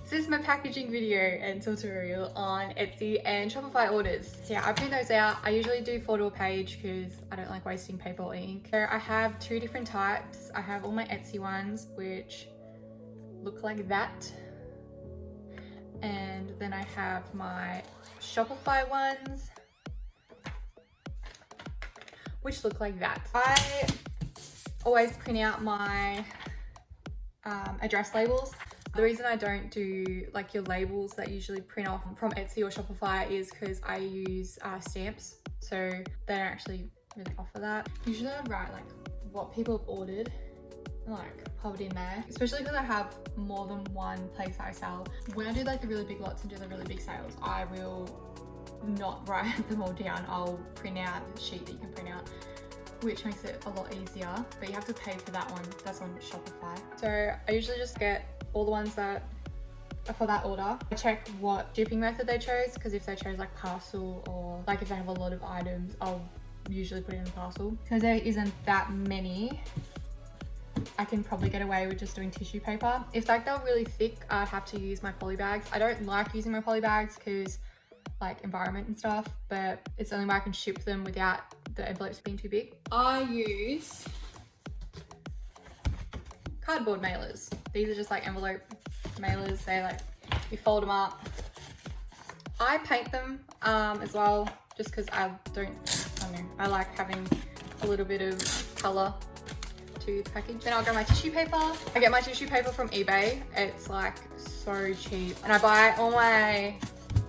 This is my packaging video and tutorial on Etsy and Shopify orders. So yeah, I print those out. I usually do 4 to a page because I don't like wasting paper or ink. So I have 2 different types. I have all my Etsy ones, which look like that. And then I have my Shopify ones, which look like that. I always print out my address labels. The reason I don't do like your labels that usually print off from Etsy or Shopify is because I use stamps, so they don't actually really offer that. Usually I write like what people have ordered and like pop it in there, especially because I have more than one place I sell. When I do like the really big lots and do the really big sales, I will not write them all down. I'll print out a sheet that you can print out, which makes it a lot easier, but you have to pay for that one. That's on Shopify. So I usually just get all the ones that are for that order. I check what shipping method they chose, because if they chose like parcel or like if they have a lot of items, I'll usually put it in a parcel. Because there isn't that many, I can probably get away with just doing tissue paper. If like they're really thick, I'd have to use my poly bags. I don't like using my poly bags because like environment and stuff, but it's the only way I can ship them without the envelopes being too big. I use cardboard mailers. These are just like envelope mailers. They like, you fold them up. I paint them as well, just because I don't know, I like having a little bit of color to the package. Then I'll grab my tissue paper. I get my tissue paper from eBay. It's like so cheap. And I buy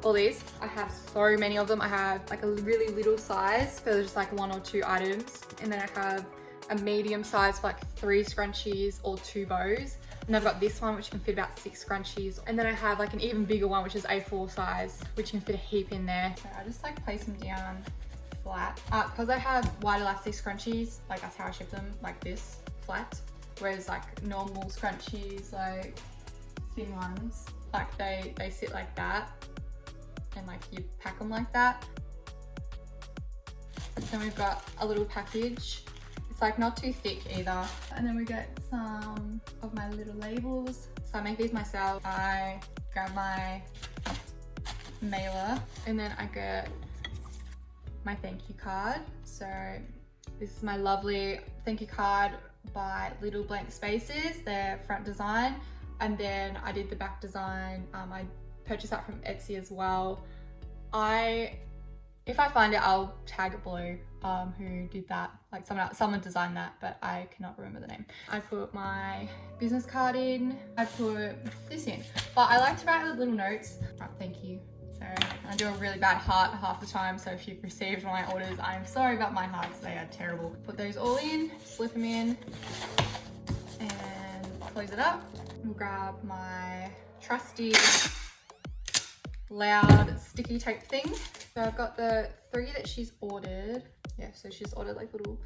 all these. I have so many of them. I have like a really little size for just like 1 or 2 items. And then I have a medium size for like 3 scrunchies or 2 bows. And I've got this one which can fit about 6 scrunchies. And then I have like an even bigger one which is A4 size, which can fit a heap in there. So I just like place them down flat. Because I have white elastic scrunchies, like that's how I ship them, like this, flat. Whereas like normal scrunchies, like thin ones, like they sit like that. And like you pack them like that. So then we've got a little package. It's like not too thick either. And then we get some of my little labels. So I make these myself. I grab my mailer and then I get my thank you card. So this is my lovely thank you card by Little Blank Spaces, their front design. And then I did the back design. I purchased that from Etsy as well. If I find it, I'll tag it below who did that. Like someone designed that, but I cannot remember the name. I put my business card in. I put this in, but I like to write little notes. Right, thank you. So I do a really bad heart half the time. So if you've received my orders, I'm sorry about my hearts. They are terrible. Put those all in, slip them in, and close it up. We'll grab my trusty loud sticky tape thing. So I've got the 3 that she's ordered. Yeah, so she's ordered like little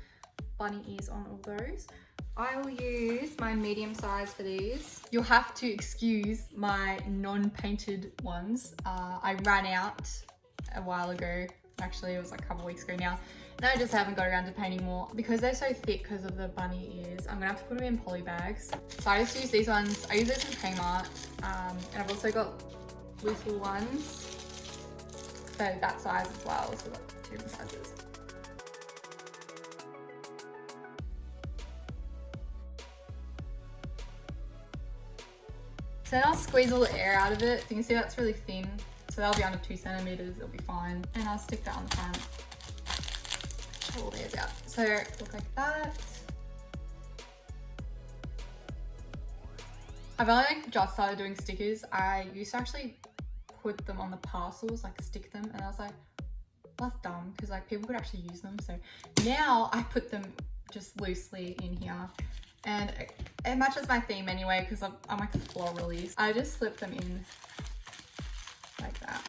bunny ears on all those. I will use my medium size for these. You'll have to excuse my non-painted ones. I ran out a while ago. Actually, it was like a couple weeks ago now. And I just haven't got around to painting more. Because they're so thick because of the bunny ears, I'm gonna have to put them in poly bags. So I just use these ones. I use those from Kmart. And I've also got little ones. So that size as well. So we've got 2 different sizes. So then I'll squeeze all the air out of it. You can see that's really thin. So that'll be under 2 centimeters, it'll be fine. And I'll stick that on the front. Pull all the airs out. So look like that. I've only just started doing stickers. I used to actually put them on the parcels, like stick them, and I was like, that's dumb, because like people could actually use them. So now I put them just loosely in here, and it matches my theme anyway, because I'm like a floralist. I just slip them in like that.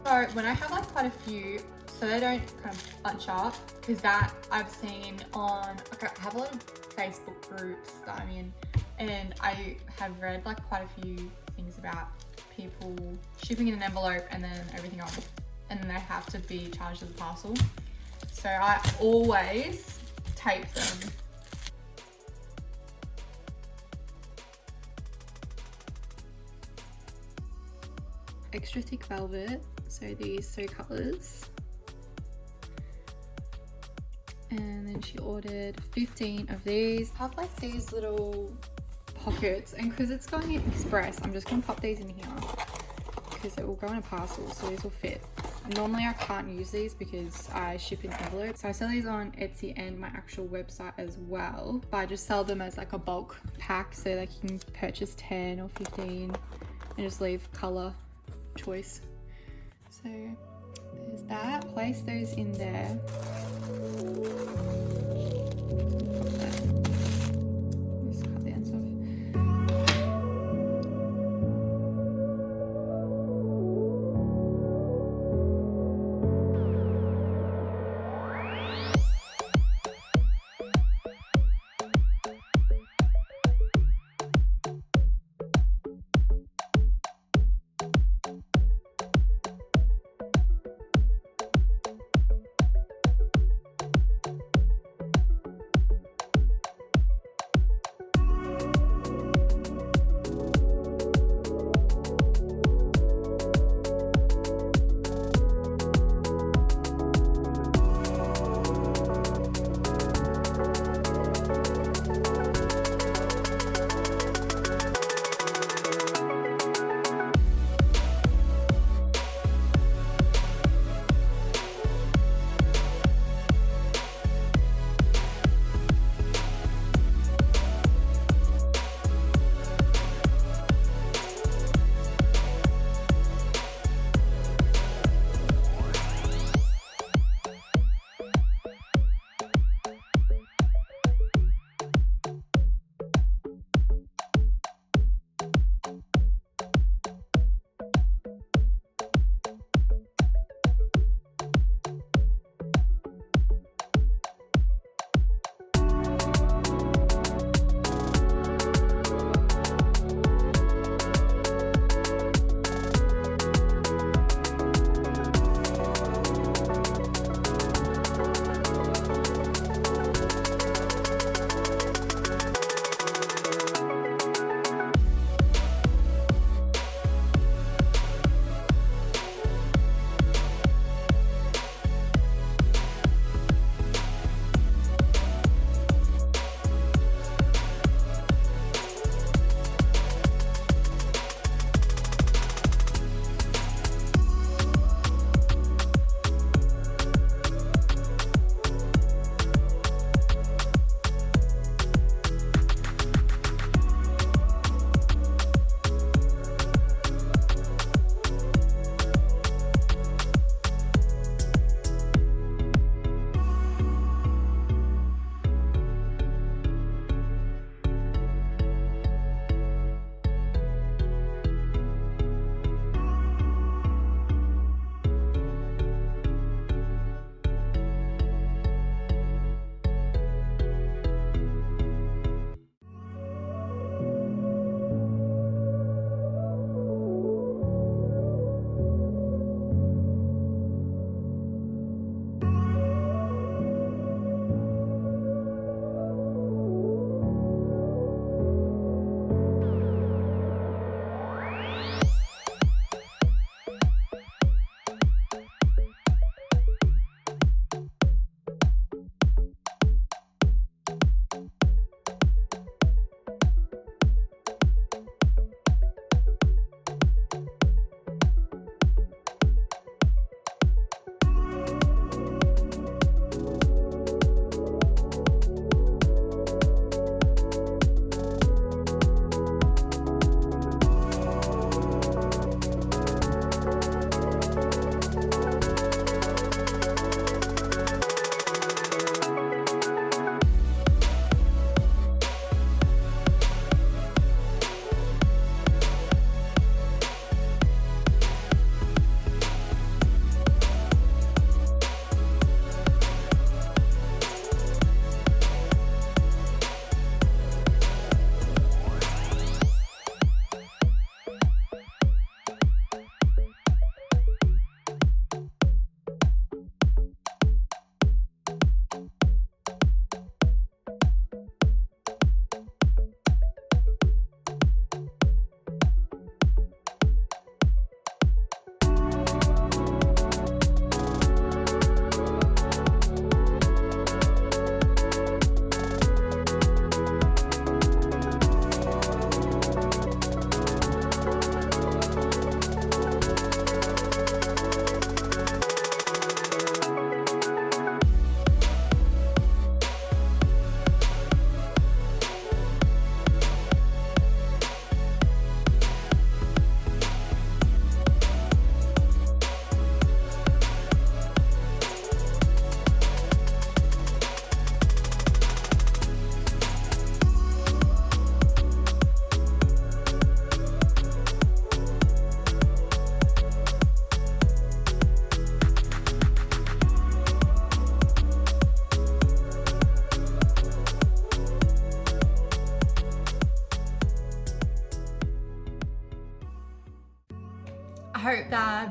So when I have like quite a few, so they don't kind of bunch up, because that I've seen on, okay, I have a lot of Facebook groups that I'm in, and I have read like quite a few things about people shipping in an envelope and then everything else and then they have to be charged to the parcel. So I always tape them. Extra thick velvet, so these 3 colors. And then she ordered 15 of these. I have like these little pockets, and because it's going in express, I'm just gonna pop these in here because it will go in a parcel, so these will fit. Normally I can't use these because I ship in envelopes, so I sell these on Etsy and my actual website as well, but I just sell them as like a bulk pack, so like you can purchase 10 or 15 and just leave color choice. So there's that. Place those in there. Just cut the ends off.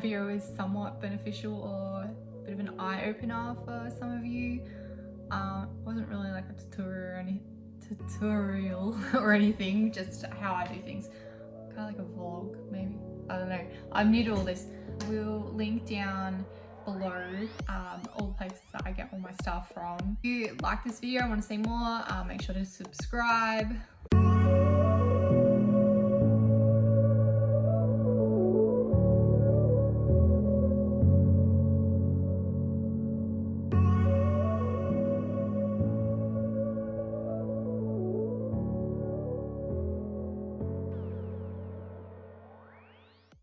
video was somewhat beneficial or a bit of an eye-opener for some of you. It wasn't really like a tutorial or anything, just how I do things. Kind of like a vlog, maybe. I don't know. I'm new to all this. We'll link down below all the places that I get all my stuff from. If you like this video and want to see more, make sure to subscribe.